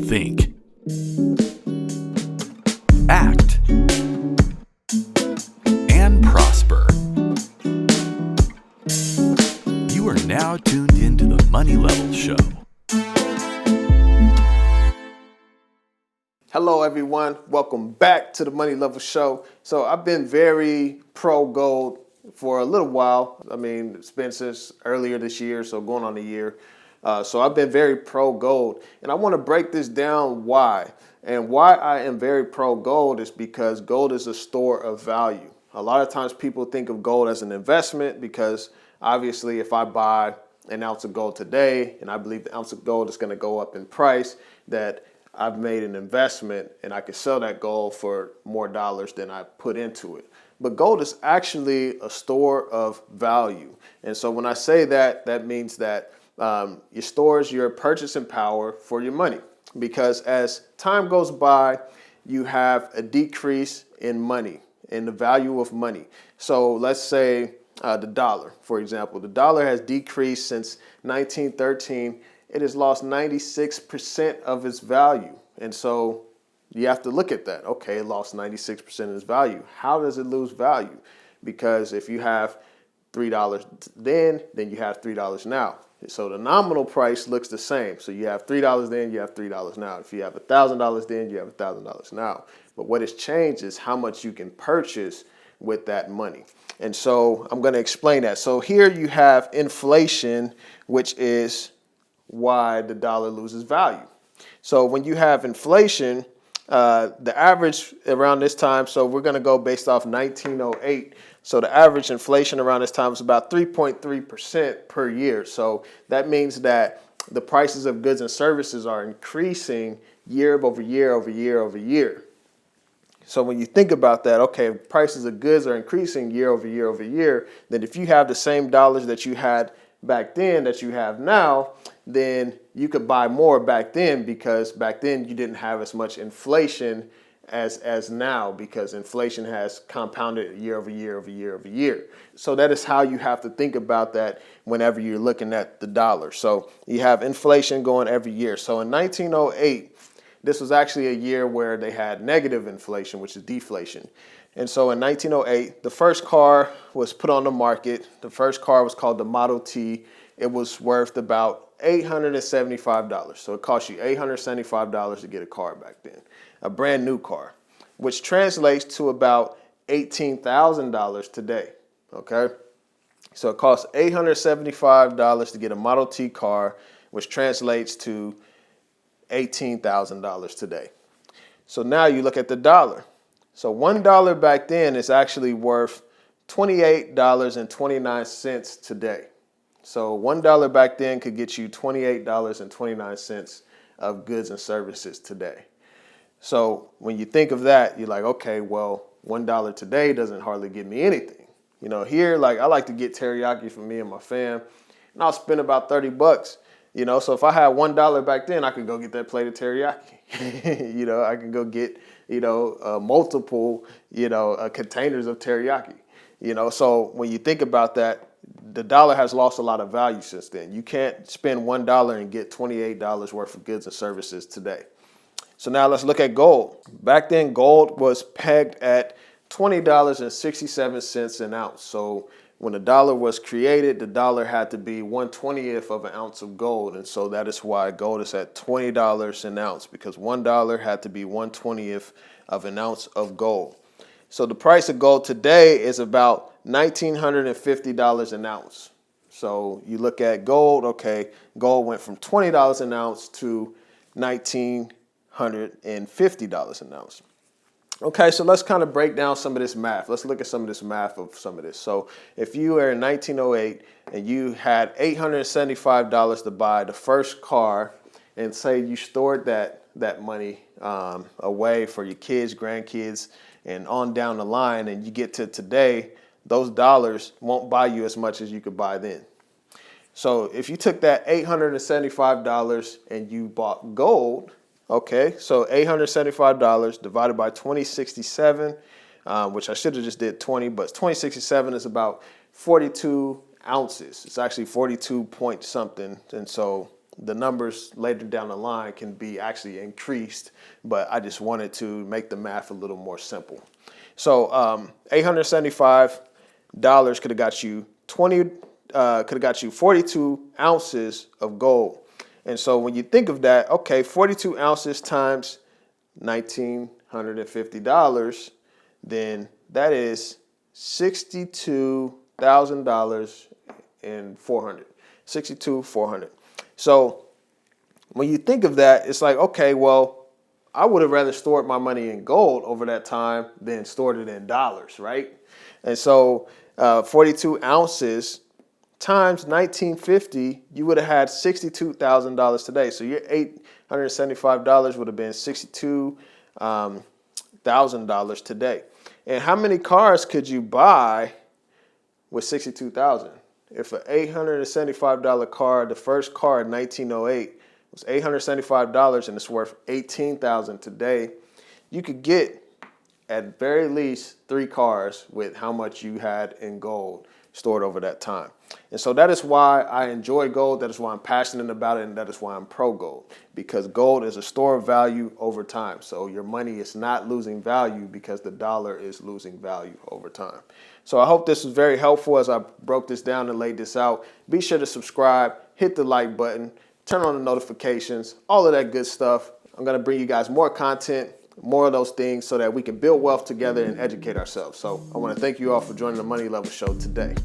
think, act, and prosper. You are now tuned into the Money Level Show. Hello, everyone. Welcome back to the Money Level Show. So I've been very pro gold for a little while. I mean, it's been since earlier this year, so going on a year. So I've been very pro gold, and I want to break this down why. And why I am very pro gold is because gold is a store of value. A lot of times people think of gold as an investment because obviously if I buy an ounce of gold today and I believe the ounce of gold is going to go up in price, that I've made an investment and I could sell that gold for more dollars than I put into it. But gold is actually a store of value. And so when I say that, that means that it stores your purchasing power for your money. Because as time goes by, you have a decrease in money, in the value of money. So let's say the dollar, for example. The dollar has decreased since 1913. It has lost 96% of its value. And so you have to look at that. Okay, it lost 96% of its value. How does it lose value? Because if you have $3 then you have $3 now. So the nominal price looks the same. So you have $3 then, you have $3 now. If you have $1,000 then, you have $1,000 now. But what has changed is how much you can purchase with that money. And so I'm going to explain that. So here you have inflation, which is why the dollar loses value. So when you have inflation, the average around this time, so we're going to go based off 1908. So the average inflation around this time is about 3.3% per year. So that means that the prices of goods and services are increasing year over year over year over year. So when you think about that, okay, prices of goods are increasing year over year over year, then if you have the same dollars that you had back then that you have now, then you could buy more back then, because back then you didn't have as much inflation as now, because inflation has compounded year over year over year over year. So that is how you have to think about that whenever you're looking at the dollar. So you have inflation going every year. So in 1908, this was actually a year where they had negative inflation, which is deflation. And so in 1908, the first car was put on the market. The first car was called the Model T. It was worth about $875. So it cost you $875 to get a car back then, a brand new car, which translates to about $18,000 today. Okay. So it costs $875 to get a Model T car, which translates to $18,000 today. So now you look at the dollar. So $1 back then is actually worth $28.29 today. So $1 back then could get you $28.29 of goods and services today. So when you think of that, you're like, okay, well, $1 today doesn't hardly get me anything. You know, here, like I like to get teriyaki for me and my fam, and I'll spend about $30. You know, so if I had $1 back then, I could go get that plate of teriyaki. You know, I could go get, multiple, containers of teriyaki. You know, so when you think about that, the dollar has lost a lot of value since then. You can't spend $1 and get $28 worth of goods and services today. So now let's look at gold. Back then, gold was pegged at $20.67 an ounce. So when the dollar was created, the dollar had to be 1/20th of an ounce of gold. And so that is why gold is at $20 an ounce, because $1 had to be 1/20th of an ounce of gold. So the price of gold today is about $1,950 an ounce. So you look at gold, okay, gold went from $20 an ounce to $1,950 an ounce. Okay, so let's kind of break down some of this math. Let's look at some of this math of some of this. So if you were in 1908 and you had $875 to buy the first car, and say you stored that money away for your kids, grandkids, and on down the line, and you get to today, those dollars won't buy you as much as you could buy then. So if you took that $875 and you bought gold, okay, so $875 divided by 2067, which I should have just did 20, but 2067 is about 42 ounces. It's actually 42 point something. And so the numbers later down the line can be actually increased, but I just wanted to make the math a little more simple. So $875 could have got you 42 ounces of gold. And so when you think of that, okay, 42 ounces times $1,950, then that is $62,000 and 400. 62,400. So when you think of that, it's like, okay, well, I would have rather stored my money in gold over that time than stored it in dollars, right? And so 42 ounces times 1950, you would have had $62,000 today. So your $875 would have been $62,000 today. And how many cars could you buy with $62,000? If an $875 car, the first car in 1908 was $875 and it's worth $18,000 today, you could get at very least 3 cars with how much you had in gold stored over that time. And so that is why I enjoy gold. That is why I'm passionate about it. And that is why I'm pro gold, because gold is a store of value over time. So your money is not losing value because the dollar is losing value over time. So I hope this was very helpful as I broke this down and laid this out. Be sure to subscribe, hit the like button, turn on the notifications, all of that good stuff. I'm going to bring you guys more content, more of those things so that we can build wealth together and educate ourselves. So I want to thank you all for joining the Money Level Show today.